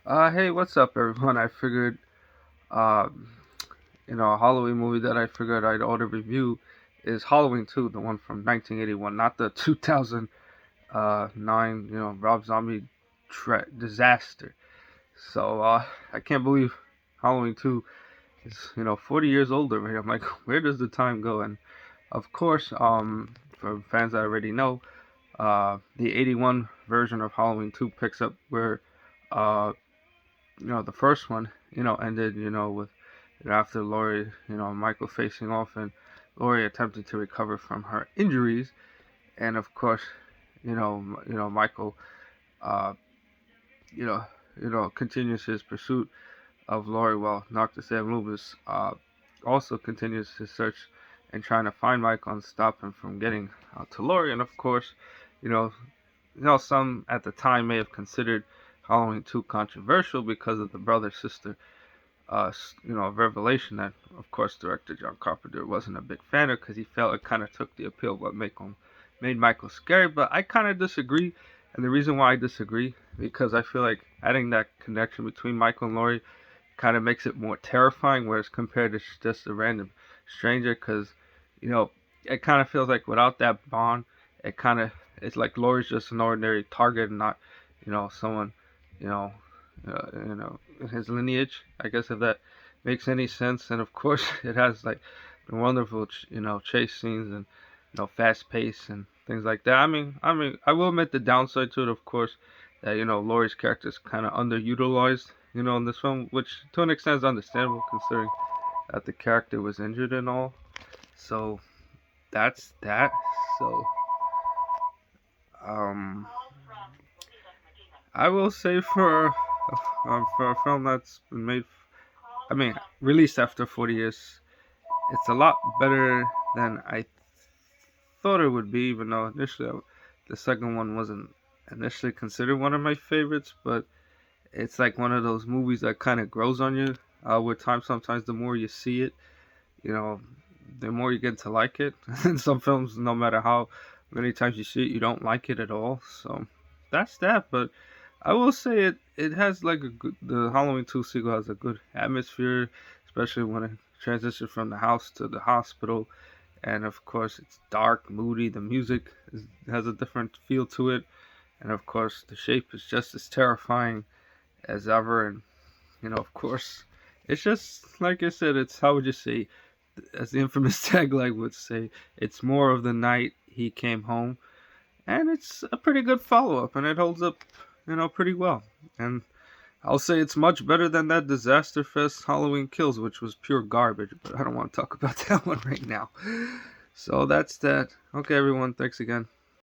Hey, what's up, everyone? I figured, um, a Halloween movie that I figured I'd ought to review is Halloween 2, the one from 1981, not the 2009, Rob Zombie disaster. So, I can't believe Halloween 2 is, 40 years old already. I'm like, where does the time go? And of course, for fans that already know, the 81 version of Halloween 2 picks up where, uh, the first one, ended, with after Laurie, Michael facing off and Laurie attempting to recover from her injuries, and of course, Michael, uh, you know, continues his pursuit of Laurie while Dr. Sam Loomis also continues his search and trying to find Michael and stop him from getting to Laurie, and of course, you know, some at the time may have considered Halloween too controversial because of the brother sister revelation that, of course, director John Carpenter wasn't a big fan of because he felt it kind of took the appeal of what made Michael scary. But I kind of disagree, and the reason why I disagree because I feel like adding that connection between Michael and Laurie kind of makes it more terrifying, whereas compared to just a random stranger, because you know it kind of feels like without that bond, it's like Laurie's just an ordinary target and not someone you know his lineage, I guess, if that makes any sense. And of course, it has like the wonderful, chase scenes and fast pace and things like that. I mean, I will admit the downside to it, of course, that Laurie's character is kind of underutilized, in this film, which to an extent is understandable considering that the character was injured and all. So that's that. So um, I will say for a film that's been made, I mean, released after 40 years, it's a lot better than I thought it would be, even though initially the second one wasn't initially considered one of my favorites, but it's like one of those movies that kind of grows on you with time. Sometimes the more you see it, you know, the more you get to like it. And some films, no matter how many times you see it, you don't like it at all. So that's that. But I will say it has like the Halloween 2 sequel has a good atmosphere, especially when it transitions from the house to the hospital. And of course, it's dark, moody. The music has a different feel to it, and of course, the shape is just as terrifying as ever. And of course, it's just like I said. It's, how would you say, as the infamous tagline would say, it's more of the night he came home, and it's a pretty good follow up, and it holds up, pretty well. And I'll say it's much better than that Disaster Fest Halloween Kills, which was pure garbage. But I don't want to talk about that one right now. So that's that. Okay, everyone. Thanks again.